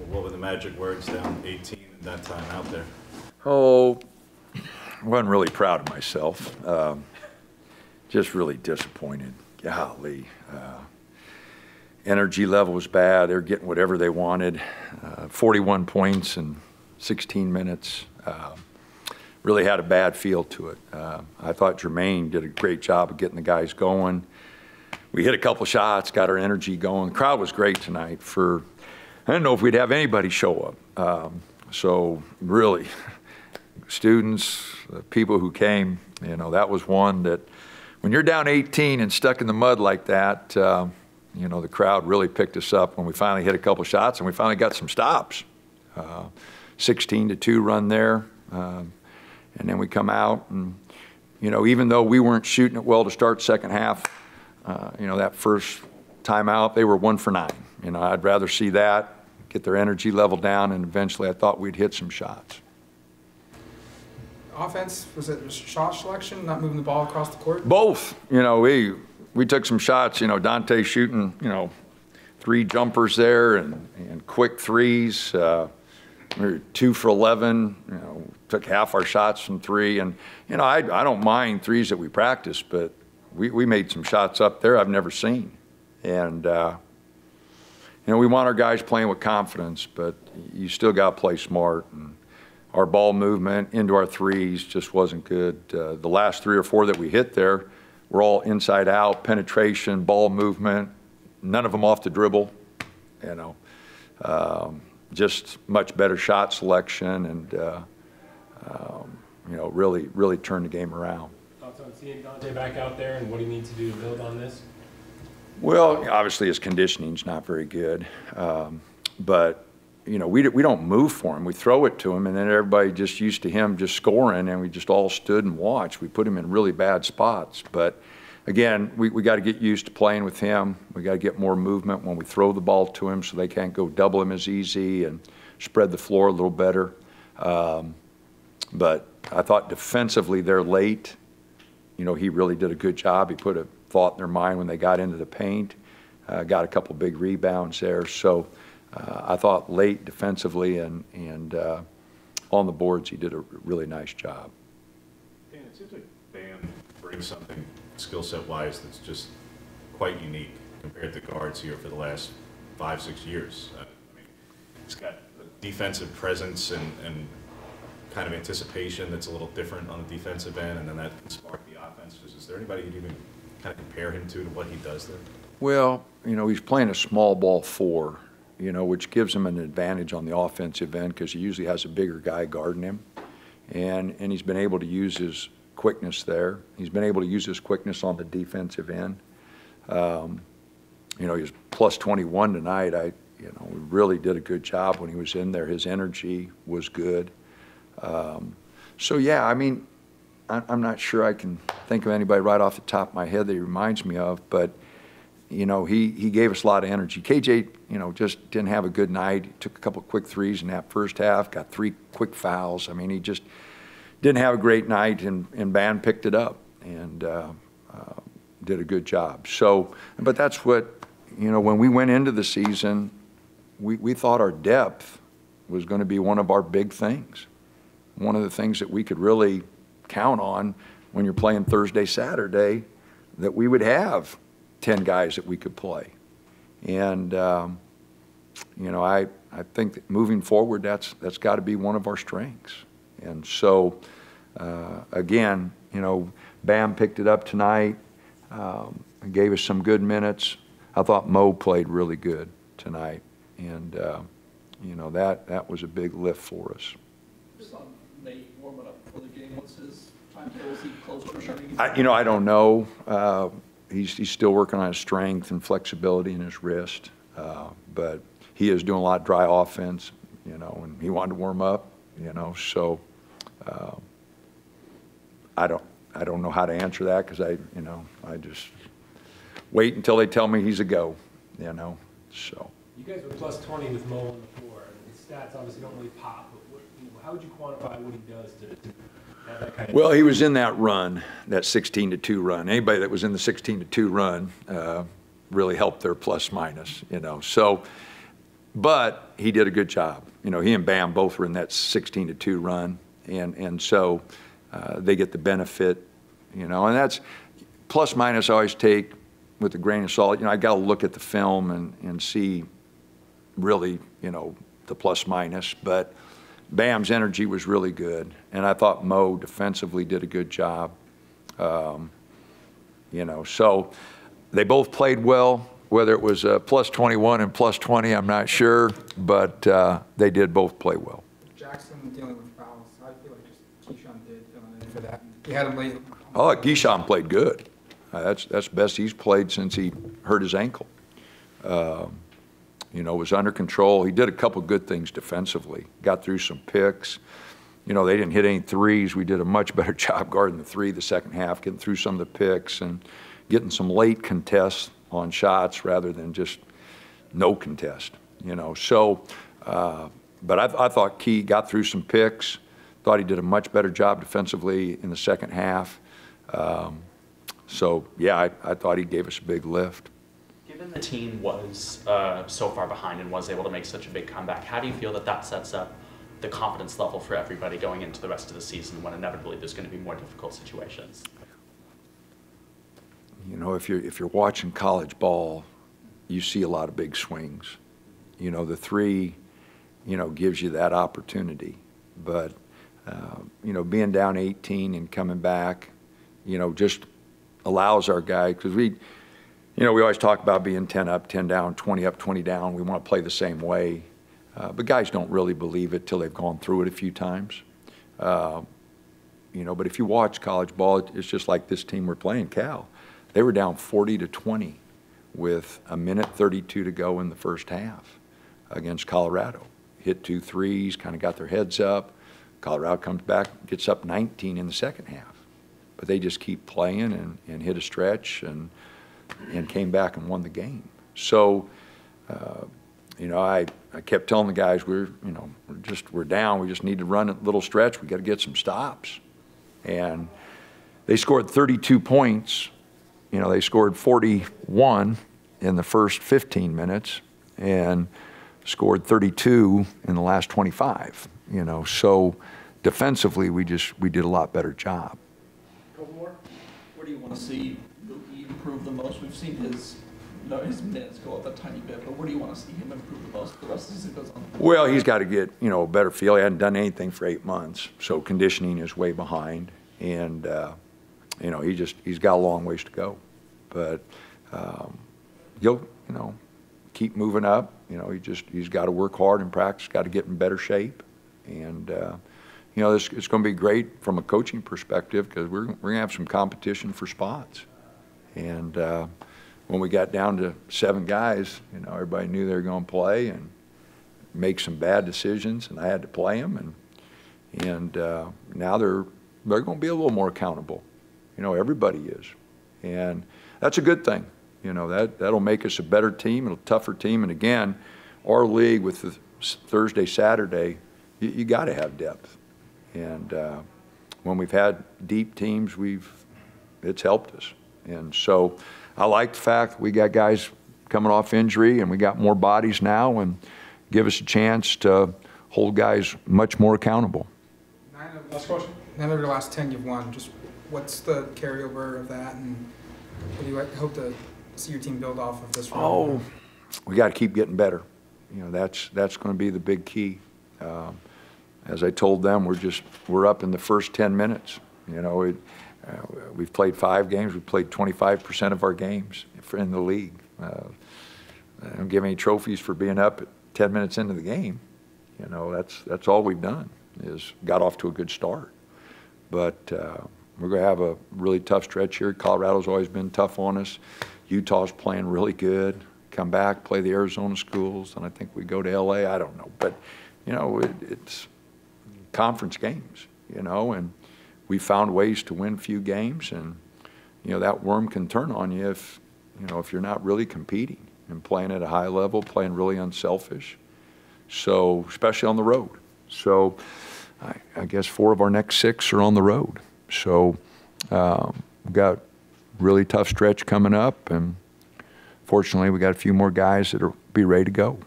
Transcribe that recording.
What were the magic words down 18 in that time out there? Oh, I wasn't really proud of myself. Just really disappointed. Golly. Energy level was bad. They were getting whatever they wanted. 41 points in 16 minutes. Really had a bad feel to it. I thought Jermaine did a great job of getting the guys going. We hit a couple shots, got our energy going. The crowd was great tonight. I didn't know if we'd have anybody show up. So really, students, people who came, you know, that was one that when you're down 18 and stuck in the mud like that, you know, the crowd really picked us up when we finally hit a couple shots and we finally got some stops. 16-2 run there. And then we come out and, you know, even though we weren't shooting it well to start second half, you know, that first time out, they were 1 for 9. You know, I'd rather see that, get their energy level down, and eventually I thought we'd hit some shots. Offense, was it shot selection, not moving the ball across the court? Both. You know, we took some shots, you know, Dante shooting, you know, 3 jumpers there and quick threes. We were 2 for 11, you know, took half our shots from 3. And, you know, I don't mind threes that we practice, but we made some shots up there I've never seen. And, you know, we want our guys playing with confidence, but you still got to play smart. And our ball movement into our threes just wasn't good. The last 3 or 4 that we hit there were all inside out, penetration, ball movement, none of them off the dribble, you know. Just much better shot selection and, you know, really turned the game around. Thoughts on seeing Dante back out there and what he needs to do to build on this? Well, obviously his conditioning's not very good, but, you know, we don't move for him. We throw it to him, and then everybody just used to him just scoring, and we just all stood and watched. We put him in really bad spots, but again, we got to get used to playing with him. We got to get more movement when we throw the ball to him so they can't go double him as easy and spread the floor a little better. But I thought defensively they're late. You know, he really did a good job. He put a thought in their mind when they got into the paint. Got a couple big rebounds there. So I thought late defensively and on the boards he did a really nice job. Dan, it seems like Bam brings something skill set wise that's just quite unique compared to guards here for the last 5-6 years. I mean, he's got a defensive presence and kind of anticipation that's a little different on the defensive end, and then that can spark the offense. Is there anybody you'd even kind of compare him to what he does there? Well, you know, he's playing a small ball 4, you know, which gives him an advantage on the offensive end because he usually has a bigger guy guarding him, and he's been able to use his quickness there. He's been able to use his quickness on the defensive end. You know, he was plus 21 tonight. You know, we really did a good job when he was in there. His energy was good. So yeah, I mean, I'm not sure I can think of anybody right off the top of my head that he reminds me of, but you know, he gave us a lot of energy. KJ, you know, just didn't have a good night. He took a couple of quick threes in that first half, got 3 quick fouls. I mean, he just didn't have a great night, and Bam picked it up and did a good job. So, but that's what, you know, when we went into the season, we thought our depth was going to be one of our big things, one of the things that we could really count on when you're playing Thursday, Saturday, that we would have 10 guys that we could play. And, you know, I think that moving forward, that's got to be one of our strengths. And so, again, you know, Bam picked it up tonight, gave us some good minutes. I thought Mo played really good tonight. And, you know, that was a big lift for us. Just on Nate warming up for the game, what's his timetable? Is he close to returning? You know, I don't know. He's still working on his strength and flexibility in his wrist. But he is doing a lot of dry offense, you know, and he wanted to warm up, you know, so I don't know how to answer that because I just wait until they tell me he's a go, you know, so. You guys were plus 20 with Mo on the floor, and his stats obviously don't really pop, but how would you quantify what he does to have that kind of? Well, he was in that run, that 16-2 run. Anybody that was in the 16-2 run really helped their plus minus, you know. So, But he did a good job. You know, he and Bam both were in that 16-2 run, and so they get the benefit, you know, and that's plus minus I always take with a grain of salt. You know, I got to look at the film and see really, you know, the plus minus, but Bam's energy was really good, and I thought Mo defensively did a good job. You know, so they both played well. Whether it was plus 21 and plus 20, I'm not sure, but they did both play well. Jackson dealing with fouls. I feel like just Keyshawn did filling in for that. He had him late. Oh, Keyshawn played good. That's the best he's played since he hurt his ankle. You know, was under control. He did a couple good things defensively. Got through some picks. You know, they didn't hit any threes. We did a much better job guarding the three the second half, getting through some of the picks and getting some late contests on shots rather than just no contest, you know. So, but I thought Key got through some picks. Thought he did a much better job defensively in the second half. So, yeah, I thought he gave us a big lift. Given the team was so far behind and was able to make such a big comeback, how do you feel that that sets up the confidence level for everybody going into the rest of the season when inevitably there's going to be more difficult situations? You know, if you're watching college ball, you see a lot of big swings. You know, the three, you know, gives you that opportunity. But, you know, being down 18 and coming back, you know, just allows our guy, because we always talk about being 10 up, 10 down, 20 up, 20 down. We want to play the same way. But guys don't really believe it till they've gone through it a few times. You know, but if you watch college ball, it's just like this team we're playing, Cal. They were down 40-20 with 1:32 to go in the first half against Colorado. Hit 2 threes, kind of got their heads up. Colorado comes back, gets up 19 in the second half. But they just keep playing and hit a stretch and came back and won the game. So, you know, I kept telling the guys, we're down. We just need to run a little stretch. We got to get some stops. And they scored 32 points. You know, they scored 41 in the first 15 minutes and scored 32 in the last 25, you know. So defensively, we did a lot better job. Where do you want to see Mookie improve the most? We've seen his minutes go up a tiny bit, but where do you want to see him improve the most the rest of the season goes on? Well, he's got to get, you know, a better feel. He hadn't done anything for 8 months, so conditioning is way behind. And, you know, he's got a long ways to go. But he'll, you know, keep moving up. You know, he's got to work hard and practice, got to get in better shape. And, you know, it's going to be great from a coaching perspective because we're going to have some competition for spots. And when we got down to 7 guys, you know, everybody knew they were going to play and make some bad decisions, and I had to play them. And now they're going to be a little more accountable. You know, everybody is. And that's a good thing. You know, that'll make us a better team and a tougher team. And again, our league with the Thursday, Saturday, you got to have depth. And when we've had deep teams, it's helped us. And so I like the fact we got guys coming off injury and we got more bodies now and give us a chance to hold guys much more accountable. Last question. 9 of your last 10 you've won. Just what's the carryover of that, and what do you hope to see your team build off of this run? Oh, we got to keep getting better. You know, that's going to be the big key. As I told them, we're up in the first 10 minutes. You know, we've played 5 games. We've played 25% of our games in the league. I don't give any trophies for being up at 10 minutes into the game. You know, that's all we've done is got off to a good start. But we're going to have a really tough stretch here. Colorado's always been tough on us. Utah's playing really good. Come back, play the Arizona schools, and I think we go to L.A. I don't know. But, you know, it's conference games, you know, and we found ways to win a few games. And, you know, that worm can turn on you if you're not really competing and playing at a high level, playing really unselfish. So, especially on the road. So, I guess 4 of our next 6 are on the road. So we've got really tough stretch coming up, and fortunately we got a few more guys that'll be ready to go.